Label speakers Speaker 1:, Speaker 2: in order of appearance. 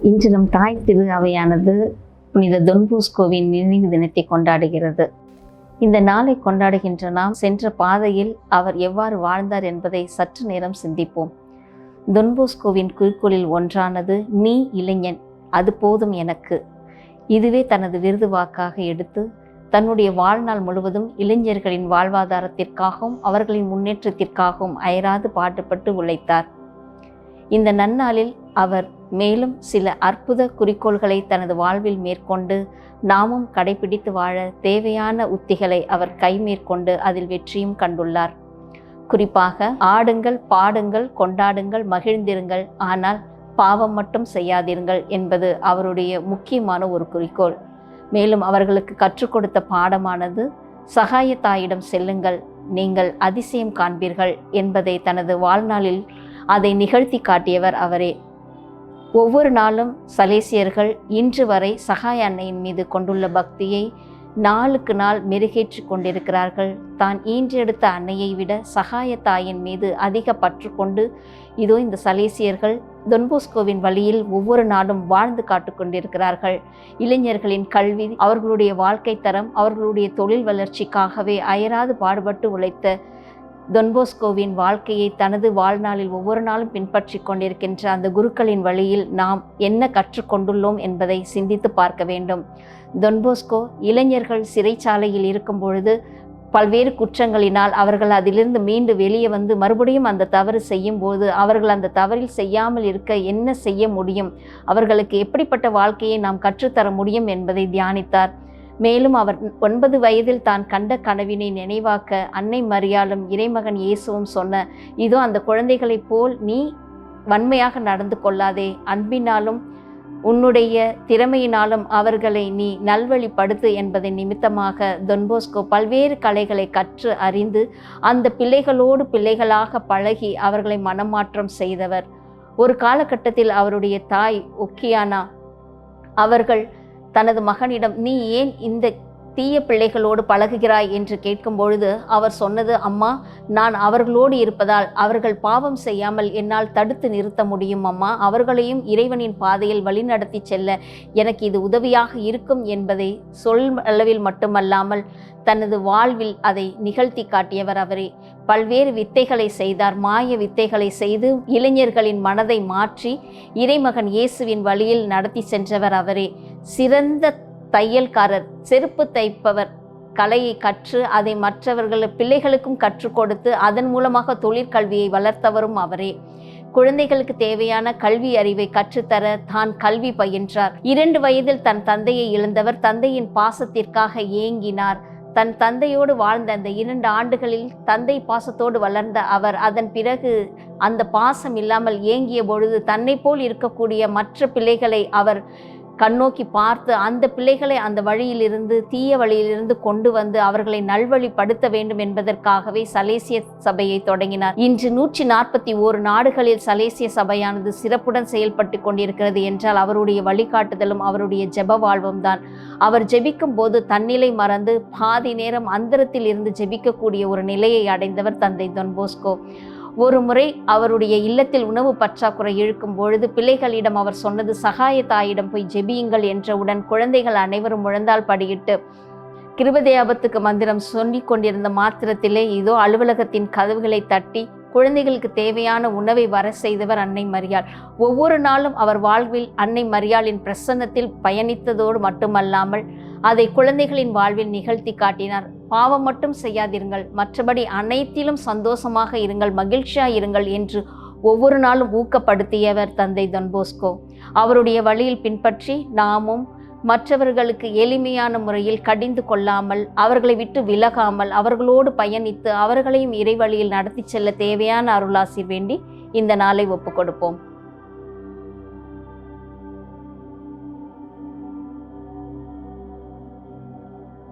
Speaker 1: இன்று நம் தாய் திரு அவையானது புனித தொன் போஸ்கோவின் நினைவு தினத்தை கொண்டாடுகிறது. இந்த நாளை கொண்டாடுகின்ற நாம் சென்ற பாதையில் அவர் எவ்வாறு வாழ்ந்தார் என்பதை சற்று நேரம் சிந்திப்போம். தொன் போஸ்கோவின் குறிக்கோளில் ஒன்றானது நீ இளைஞன், அது போதும் எனக்கு. இதுவே தனது விருது வாக்காக எடுத்து தன்னுடைய வாழ்நாள் முழுவதும் இளைஞர்களின் வாழ்வாதாரத்திற்காகவும் அவர்களின் முன்னேற்றத்திற்காகவும் அயராது பாடுபட்டு உழைத்தார். இந்த நன்னாளில் அவர் மேலும் சில அற்புத குறிக்கோள்களை தனது வாழ்வில் மேற்கொண்டு நாமும் கடைபிடித்து வாழ தேவையான உத்திகளை அவர் கைமேற்கொண்டு அதில் வெற்றியும் கண்டுள்ளார். குறிப்பாக ஆடுங்கள், பாடுங்கள், கொண்டாடுங்கள், மகிழ்ந்திருங்கள், ஆனால் பாவம் மட்டும் செய்யாதீர்கள் என்பது அவருடைய முக்கியமான ஒரு குறிக்கோள். மேலும் அவர்களுக்கு கற்றுக் கொடுத்த பாடமானது சகாய தாயிடம் செல்லுங்கள், நீங்கள் அதிசயம் காண்பீர்கள் என்பதை தனது வாழ்நாளில் அதை நிகழ்த்தி காட்டியவர் அவரே. ஒவ்வொரு நாளும் சலேசியர்கள் இன்று வரை சகாய அன்னையின் மீது கொண்டுள்ள பக்தியை நாளுக்கு நாள் மெருகேற்றி கொண்டிருக்கிறார்கள். தான் ஈன்றெடுத்த அன்னையை விட சகாய தாயின் மீது அதிக பற்று கொண்டு இதோ இந்த சலேசியர்கள் தொன் போஸ்கோவின் வழியில் ஒவ்வொரு நாளும் வாழ்ந்து காட்டு கொண்டிருக்கிறார்கள். இளைஞர்களின் கல்வி, அவர்களுடைய வாழ்க்கை தரம், அவர்களுடைய தொழில் வளர்ச்சிக்காகவே அயராது பாடுபட்டு உழைத்த தொன் போஸ்கோவின் வாழ்க்கையை தனது வாழ்நாளில் ஒவ்வொரு நாளும் பின்பற்றி கொண்டிருக்கின்ற அந்த குருக்களின் வழியில் நாம் என்ன கற்றுக்கொண்டுள்ளோம் என்பதை சிந்தித்து பார்க்க வேண்டும். தொன் போஸ்கோ இளைஞர்கள் சிறைச்சாலையில் இருக்கும் பொழுது பல்வேறு குற்றங்களினால் அவர்கள் அதிலிருந்து மீண்டு வெளியே வந்து மறுபடியும் அந்த தவறு செய்யும் போது அவர்கள் அந்த தவறில் செய்யாமல் இருக்க என்ன செய்ய முடியும், அவர்களுக்கு எப்படிப்பட்ட வாழ்க்கையை நாம் கற்றுத்தர முடியும் என்பதை தியானித்தார். மேலும் அவர் 9 வயதில் தான் கண்ட கனவினை நினைவாக்க அன்னை மரியாளும் இறைமகன் இயேசுவும் சொன்ன, இதோ அந்த குழந்தைகளைப் போல் நீ வன்மையாக நடந்து கொள்ளாதே, அன்பினாலும் உன்னுடைய திறமையினாலும் அவர்களை நீ நல்வழிப்படுத்து என்பதை நிமித்தமாக தொன் போஸ்கோ பல்வேறு கலைகளை கற்று அறிந்து அந்த பிள்ளைகளோடு பிள்ளைகளாக பழகி அவர்களை மனமாற்றம் செய்தவர். ஒரு காலகட்டத்தில் அவருடைய தாய் ஒக்கியானா அவர்கள் தனது மகனிடம் நீ ஏன் இந்த தீய பிள்ளைகளோடு பழகுகிறாய் என்று கேட்கும் பொழுது அவர் சொன்னது, அம்மா, நான் அவர்களோடு இருப்பதால் அவர்கள் பாவம் செய்யாமல் என்னால் தடுத்து நிறுத்த முடியும் அம்மா, அவர்களையும் இறைவனின் பாதையில் வழிநடத்தி செல்ல எனக்கு இது உதவியாக இருக்கும் என்பதை சொல் அளவில் மட்டுமல்லாமல் தனது வாழ்வில் அதை நிகழ்த்தி காட்டியவர் அவரே. பல்வேறு வித்தைகளை செய்தார், மாய வித்தைகளை செய்து இளைஞர்களின் மனதை மாற்றி இறைமகன் இயேசுவின் வழியில் நடத்தி சென்றவர் அவரே. சிறந்த தையல்காரர், செருப்பு தைப்பவர் கலையை கற்று அதை மற்றவர்கள் பிள்ளைகளுக்கும் கற்றுக் கொடுத்து அதன் மூலமாக தொழிற்கல்வியை வளர்த்தவரும் அவரே. குழந்தைகளுக்கு தேவையான கல்வி அறிவை கற்றுத்தர தான் கல்வி பயின்றார். 2 வயதில் தன் தந்தையை இழந்தவர் தந்தையின் பாசத்திற்காக ஏங்கினார். தன் தந்தையோடு வாழ்ந்த அந்த 2 ஆண்டுகளில் தந்தை பாசத்தோடு வளர்ந்த அவர் அதன் பிறகு அந்த பாசம் இல்லாமல் ஏங்கிய பொழுது தன்னை போல் இருக்கக்கூடிய மற்ற பிள்ளைகளை அவர் கண்ணோக்கி பார்த்து அந்த பிள்ளைகளை அந்த வழியிலிருந்து, தீய வழியிலிருந்து கொண்டு வந்து அவர்களை நல்வழிப்படுத்த வேண்டும் என்பதற்காகவே சலேசிய சபையை தொடங்கினார். இன்று 141 நாடுகளில் சலேசிய சபையானது சிறப்புடன் செயல்பட்டு கொண்டிருக்கிறது என்றால் அவருடைய வழிகாட்டுதலும் அவருடைய ஜெப வாழ்வும் தான். அவர் ஜெபிக்கும் போது தன்னிலை மறந்து பாதி நேரம் அந்தரத்தில் இருந்து ஜெபிக்கக்கூடிய ஒரு நிலையை அடைந்தவர் தந்தை தொன் போஸ்கோ. ஒரு முறை அவருடைய இல்லத்தில் உணவு பற்றாக்குறை இழுக்கும் பொழுது பிள்ளைகளிடம் அவர் சொன்னது, சகாய தாயிடம் போய் ஜெபியுங்கள் என்றவுடன் குழந்தைகள் அனைவரும் முழந்தால் படியிட்டு கிருபதேபத்துக்கு மந்திரம் சொல்லிக் கொண்டிருந்த மாத்திரத்திலே இதோ அலுவலகத்தின் கதவுகளை தட்டி குழந்தைகளுக்கு தேவையான உணவை வர செய்தவர் அன்னை மரியாள். ஒவ்வொரு நாளும் அவர் வாழ்வில் அன்னை மரியாளின் பிரசன்னத்தில் பயணித்ததோடு மட்டுமல்லாமல் அதை குழந்தைகளின் வாழ்வில் நிகழ்த்தி காட்டினார். பாவம் மட்டும் செய்யாதீர்கள், மற்றபடி அனைத்திலும் சந்தோஷமாக இருங்கள், மகிழ்ச்சியாக இருங்கள் என்று ஒவ்வொரு நாளும் ஊக்கப்படுத்தியவர் தந்தை தொன் போஸ்கோ. அவருடைய வழியில் பின்பற்றி நாமும் மற்றவர்களுக்கு எளிமையான முறையில் கடிந்து கொள்ளாமல், அவர்களை விட்டு விலகாமல், அவர்களோடு பயணித்து அவர்களையும் இறைவழியில் நடத்தி செல்ல தேவையான அருளாசி வேண்டி இந்த நாளை ஒப்புக் கொடுப்போம்.